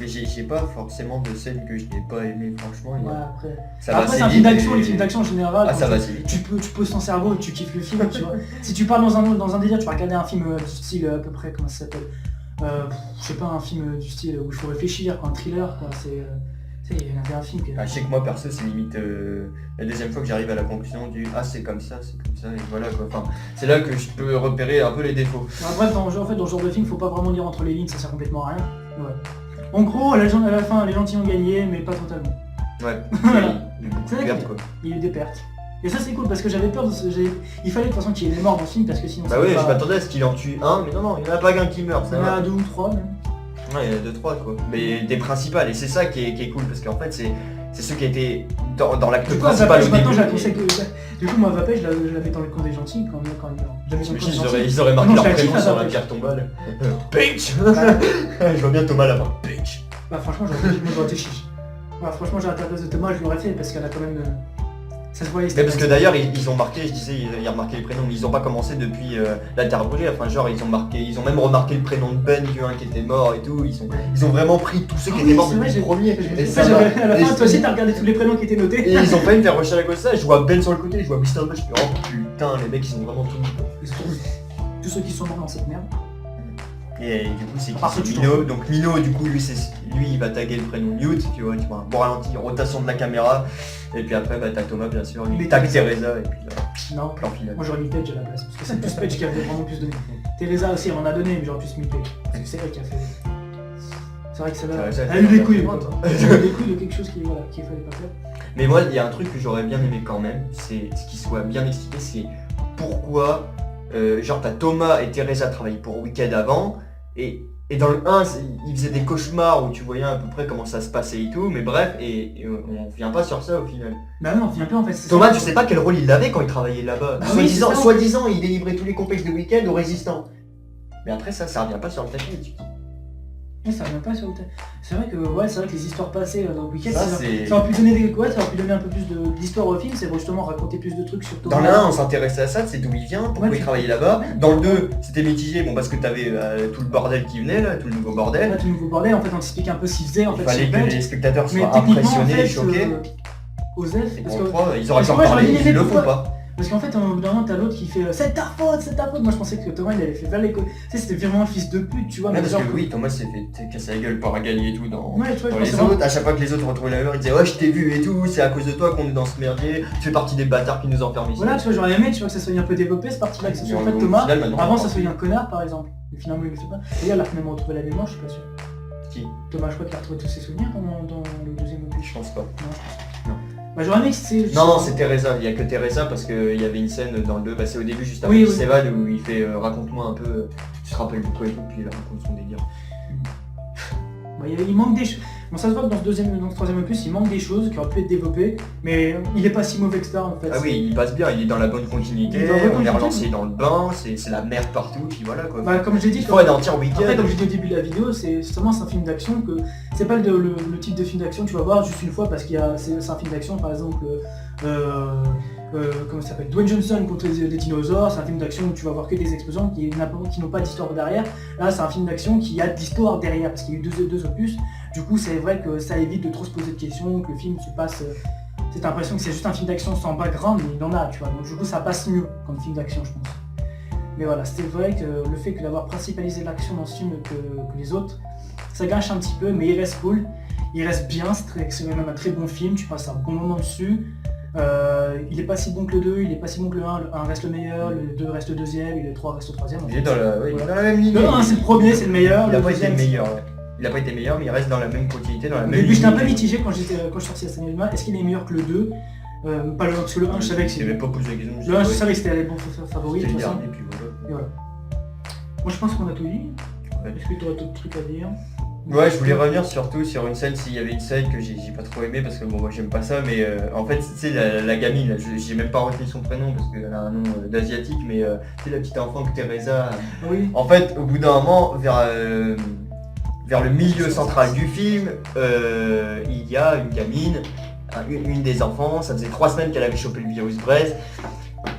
j'ai pas forcément de scène que je n'ai pas aimé, franchement. Ouais, après Ça va c'est assez un vite film d'action, et- les films d'action en général. Ah, quand ça va assez vite. tu poses ton cerveau et tu kiffes le film, tu vois. Si tu pars dans un délire, tu vas regarder un film du style à peu près, comment ça s'appelle, je sais pas, un film du style où il faut réfléchir, quoi, un thriller, quoi, tu sais, il y avait un film que... Ah, je sais que moi perso c'est limite la deuxième fois que j'arrive à la conclusion du ah c'est comme ça, et voilà quoi. Enfin, c'est là que je peux repérer un peu les défauts. Bref, dans ce genre de film, faut pas vraiment lire entre les lignes, ça sert complètement à rien. Ouais. En gros, à la fin, les gentils ont gagné, mais pas totalement. Ouais, Voilà. il y a beaucoup C'est de vrai pertes qu'il quoi. Il y a eu des pertes. Et ça c'est cool parce que j'avais peur, il fallait de toute façon qu'il y ait des morts dans le film parce que sinon Bah ça oui, va je pas... m'attendais à ce qu'il en tue un, mais non, il n'y en a pas qu'un qui meurt, Il ça y en va. a 2 ou 3 même. Ouais, il y en a 2-3 quoi. Mais des principales, et c'est ça qui est cool, parce qu'en fait c'est ceux qui étaient dans l'acte Du coup, principal au maintenant début. je la conseille que... Du coup, moi, Vapej, je la mets dans le camp des gentils quand il meurt. Je la mets dans le camp des gentils. Ils auraient marqué Non, je leur la kiffe, prénom sur la Vapej. pierre tombale. Peach. Ouais. Je vois bien Thomas là-bas. Peach. Bah franchement, j'aurais été chiche. Ouais, franchement, j'ai à la place de Thomas, je l'aurais fait parce qu'elle a quand même... Ça se voyait, Mais parce que d'ailleurs ils ont marqué, je disais, ils ont remarqué les prénoms, mais ils ont pas commencé depuis la Terre brûlée, enfin genre ils ont même remarqué le prénom de Ben, du un qui était mort et tout, ils ont vraiment pris tous ceux qui Ah étaient oui, morts c'est vrai, depuis le premier. Et Ça, ça va. à la fin, Et- toi aussi, t'as regardé tous les prénoms qui étaient notés. Et ils ont failli me faire rusher à cause de ça, je vois Ben sur le côté, je vois Mr. Bush, je fais oh putain les mecs ils ont vraiment tout mis. Ils se trouvent tous ceux qui sont morts dans cette merde. Et du coup c'est qui Parce que c'est tu Mino, donc Mino du coup lui il va taguer le prénom Newt, tu vois un bon ralenti, rotation de la caméra, et puis après bah t'as Thomas bien sûr, lui Mais il tag Teresa. Teresa et puis là, Non, plan final. moi j'aurais mis Page à la place, parce que c'est plus Page qui avait vraiment plus donné. Teresa aussi, elle m'en a donné, mais j'aurais plus mis Page. Parce que c'est elle qui a fait... C'est vrai que celle-là, Teresa, elle a eu des couilles, elle a quoi. fait Elle a eu des couilles de quelque chose qu'il fallait pas faire. Mais moi, il y a un truc que j'aurais bien aimé quand même, c'est ce qui soit bien expliqué, c'est pourquoi, genre t'as Thomas et Teresa travaillent pour Wicked avant, et dans le 1, ils faisaient des cauchemars où tu voyais à peu près comment ça se passait et tout, mais bref, et on vient pas sur ça au final. Bah non, viens plus en fait. c'est Thomas, ça. tu sais pas quel rôle il avait quand il travaillait là-bas. Bah oui, c'est ça. Soi-disant, il délivrait tous les complexes de Wicked aux résistants. Mais après ça revient pas sur le tapis. Ouais, ça revient pas sur le thème. C'est vrai que les histoires passées dans le week-end, Ça, ça c'est- aurait pu donner ça aurait pu donner un peu plus d'histoire au film, c'est pour justement raconter plus de trucs sur Thomas. Dans le 1, on s'intéressait à ça, c'est d'où il vient, pourquoi Ouais, il tu- travaillait là-bas. Dans le 2, c'était mitigé, bon parce que t'avais tout le bordel qui venait là, tout le nouveau bordel. Là, tout nouveau bordel, en fait on t'explique un peu ce qu'il faisait en Il fait fallait chez que Page. les spectateurs Mais soient techniquement en impressionnés fait, et choqués. Osef, Et parce pour le que 3, ils auraient pu en moi, j'aurais parler, bien ils aimé le font pourquoi- pas. Parce qu'en fait, au bout d'un moment, t'as l'autre qui fait c'est ta faute. Moi, je pensais que Thomas, il avait fait vers les côtés. Tu sais, c'était vraiment un fils de pute, tu vois. Ouais, mais parce genre, que oui, Thomas s'est fait casser la gueule par Agali et tout dans Ouais, tu vois, je les pensais vraiment- autres. À chaque fois que les autres retrouvaient la leur, ils disaient ouais je t'ai vu et tout, c'est à cause de toi qu'on est dans ce merdier, tu fais partie des bâtards qui nous enferment ici. Voilà, tu vois, j'aurais aimé, tu vois, que ça soit un peu développé, ce parti-là, que ça soit en fait Au Thomas. final, maintenant, Avant, on ça parle soit un connard, par exemple. Mais finalement, il le fait pas. D'ailleurs, il a même retrouvé la mémoire, je suis pas sûr. Qui Thomas, je crois qu'il a retrouvé tous ses souvenirs dans le deuxième opus. Je pense pas. Non. Bah, j'aurais aimé que c'est... Non, c'est Teresa, il y a que Teresa parce qu'il y avait une scène dans le 2, bah, c'est au début juste après Oui, qu'il oui. s'évade où il fait raconte-moi un peu, tu te rappelles de quoi et tout, puis il raconte son délire. Bah, il manque des choses. Bon, ça se voit que dans ce troisième opus, il manque des choses qui auraient pu être développées, mais il est pas si mauvais que ça en fait. Ah oui, il passe bien, il est dans la bonne continuité, Il est dans la bonne on est continuité. relancé dans le bain, c'est la merde partout, puis voilà quoi. Bah, comme j'ai dit, Il faut anéantir après, Weekend. comme j'ai dit au début de la vidéo, c'est justement c'est un film d'action que c'est pas le type de film d'action que tu vas voir juste une fois parce qu'il y a c'est un film d'action par exemple comment ça s'appelle, Dwayne Johnson contre les dinosaures, c'est un film d'action où tu vas voir que des explosions qui n'ont pas d'histoire derrière. Là c'est un film d'action qui a de l'histoire derrière parce qu'il y a eu deux opus. Du coup c'est vrai que ça évite de trop se poser de questions, que le film se passe. C'est l'impression que c'est juste un film d'action sans background, mais il en a, tu vois. Donc du coup ça passe mieux comme film d'action je pense. Mais voilà, c'était vrai que le fait que d'avoir principalisé l'action dans ce film que les autres, ça gâche un petit peu, mais il reste cool, il reste bien, c'est même un très bon film, tu passes un bon moment dessus. Il est pas si bon que le 2, il est pas si bon que le 1 reste le meilleur, le 2 reste le deuxième, et le 3 reste le troisième. Il est dans la, ouais, il est dans la même ligne. Le 1 c'est le premier, c'est le meilleur, Il a le pas été deuxième... le meilleur, ouais. Il a pas été meilleur, mais il reste dans la même continuité, dans la Au même début j'étais un peu ligne. mitigé quand je suis sorti à ce cinéma, est-ce qu'il est meilleur que le 2 ? Pas le 1, parce que le 1 je savais que c'est même pas posé la question. Le 1 je savais que c'était les bons favoris de C'était toute le façon. dernier, puis voilà. Et voilà. Moi je pense qu'on a tout dit. Ouais. Est-ce que tu aurais d'autres trucs à dire? Ouais, je voulais revenir surtout sur une scène, s'il y avait une scène que j'ai pas trop aimé parce que bon, moi j'aime pas ça, mais en fait, tu sais, la gamine, là, j'ai même pas retenu son prénom parce qu'elle a un nom d'asiatique, mais tu sais, la petite enfant que Teresa. Oui. En fait, au bout d'un moment, vers le milieu central du film, il y a une gamine, une des enfants, ça faisait 3 semaines qu'elle avait chopé le virus Braise.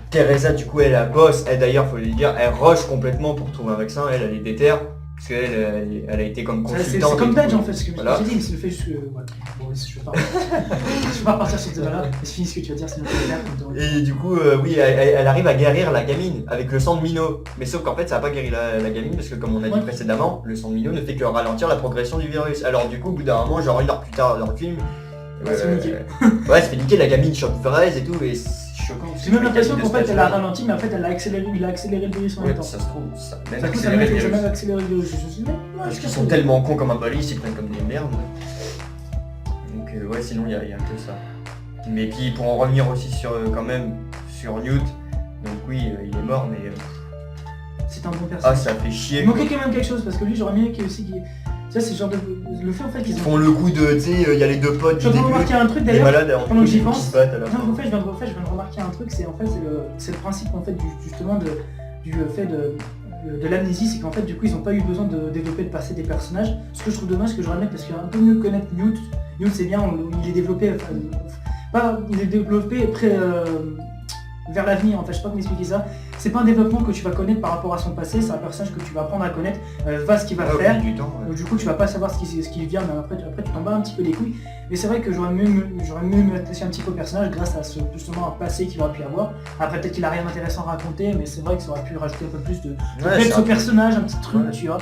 Teresa, du coup, elle a bosse, elle d'ailleurs, faut lui dire, elle rush complètement pour trouver un vaccin, elle est déterre. Parce qu'elle elle a été comme C'est consultante. comme et Badge tout. en fait, ce que Voilà. j'ai dit, mais c'est le fait juste que. Ouais. Bon, je vais pas, je vais pas partir sur ce débat-là. Finis ce que tu vas dire, sinon tu vas faire. Et du coup, oui, elle arrive à guérir la gamine avec le sang de Mino. Mais sauf qu'en fait, ça n'a pas guéri la gamine parce que, comme on a dit précédemment, le sang de Mino ne fait que ralentir la progression du virus. Alors, du coup, au bout d'un moment, genre 1 heure plus tard dans le film, Ouais, c'est niqué. ouais, se fait niquer, la gamine chope Fraise et tout, et c'est choquant. J'ai même l'impression qu'en fait elle a ralenti, mais en fait il a accéléré le virus en même Ouais, temps. ça se trouve, ça a même Ça accéléré le a même virus. accéléré le virus. Parce qu'ils sont tellement cons comme un balai, ils s'y prennent comme des merdes. Donc ouais, sinon il y a que ça. Mais puis pour en revenir aussi sur quand même sur Newt, donc oui, il est mort, mais c'est un bon ah, personnage. ça fait chier. Il manquait quand même quelque chose parce que lui j'aurais bien qu'il aussi. Ça c'est le genre de. Le fait en fait qu'ils Ils font le coup de, tu sais, il y a les 2 potes Je du viens de début, remarquer un truc les d'ailleurs. malades pendant que j'y qui pense. se battent à la fin. Non, en fait, je viens de remarquer un truc, c'est en fait c'est le principe en fait justement du fait de l'amnésie, c'est qu'en fait du coup ils n'ont pas eu besoin de développer, de passer des personnages. Ce que je trouve dommage, que j'aurais aimé, parce qu'il y a un peu mieux connaître Newt. Newt c'est bien, il est développé, il est développé vers l'avenir en fait, je sais pas comment expliquer ça. C'est pas un développement que tu vas connaître par rapport à son passé, c'est un personnage que tu vas apprendre à connaître, va ce qu'il va faire. Du temps, ouais. Donc du coup tu vas pas savoir ce qui vient, mais après tu t'en bats un petit peu les couilles. Mais c'est vrai que j'aurais mieux m'attacher un petit peu au personnage grâce à justement un passé qu'il aurait pu avoir. Après peut-être qu'il a rien d'intéressant à raconter, mais c'est vrai que ça aurait pu rajouter un peu plus de ce personnage, un petit truc, tu vois.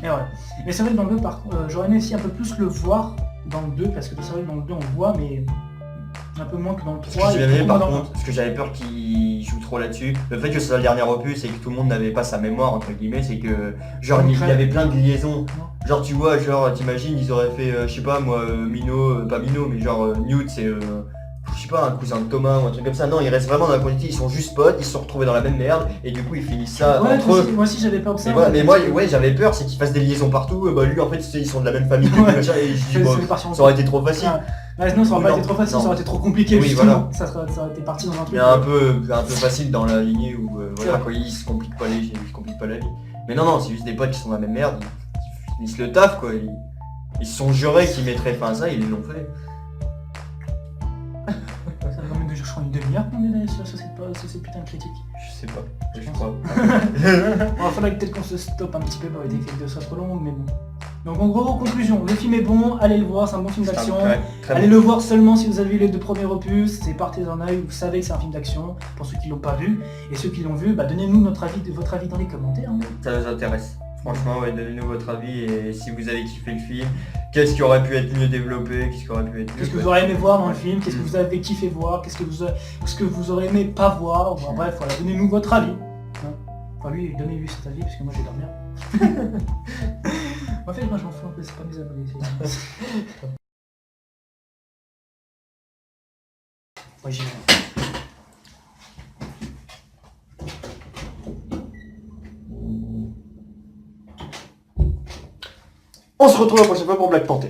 Et voilà. Mais c'est vrai que dans le 2 par contre, j'aurais aimé aussi un peu plus le voir dans le 2, parce que c'est vrai que dans le 2 on le voit, mais un peu moins que dans le 3. Ce que j'ai aimé par contre, parce que j'avais peur qu'il joue trop là-dessus, le fait que ce soit le dernier opus et que tout le monde n'avait pas sa mémoire entre guillemets, c'est que genre il y avait plein de liaisons. Genre tu vois, genre t'imagines ils auraient fait, je sais pas moi, Mino, pas Mino, mais genre Newt c'est, je sais pas, un cousin de Thomas ou un truc comme ça. Non, ils restent vraiment dans la quantité, ils sont juste potes, ils se sont retrouvés dans la même merde et du coup ils finissent ça entre eux. Moi aussi j'avais peur de ça. Voilà, mais moi ouais, j'avais peur, c'est qu'ils fassent des liaisons partout. Bah lui en fait ils sont de la même famille, machin, et je dis bon, ça aurait été trop facile. Ouais, non, ça aurait pas été trop facile, ça aurait été trop compliqué, oui, justement. Voilà. Ça aurait été parti dans un truc. Mais un peu facile dans la lignée où voilà quoi, ils se compliquent pas la vie. Mais non, c'est juste des potes qui sont dans la même merde, ils finissent le taf quoi. Ils se sont jurés qu'ils mettraient fin à ça, ils l'ont fait. Ça va quand même, je crois, une demi-heure qu'on est sur cette putain de critique. Je sais pas, je crois. Bon, faudrait peut-être qu'on se stoppe un petit peu pour éviter que ça soit trop long, mais bon. Donc en gros, conclusion, le film est bon, allez le voir, c'est un bon film d'action. Allez le voir seulement si vous avez vu les 2 premiers opus, c'est partez d'un œil, vous savez que c'est un film d'action, pour ceux qui l'ont pas vu. Et ceux qui l'ont vu, bah donnez-nous votre avis dans les commentaires. Hein. Ça nous intéresse. Franchement, ouais, donnez-nous votre avis et si vous avez kiffé le film, qu'est-ce qui aurait pu être mieux développé, qu'est-ce qui aurait pu être mieux. Qu'est-ce que vous aurez aimé voir dans le film, qu'est-ce que vous avez kiffé voir, qu'est-ce que vous aurez aimé pas voir, enfin, bref, voilà, donnez-nous votre avis. Hein. Enfin lui, donnez-lui cet avis, parce que moi je vais dormir. En fait, moi je m'en fous un peu, c'est pas mes abonnés. Moi j'y vais. On se retrouve la prochaine fois pour Black Panther.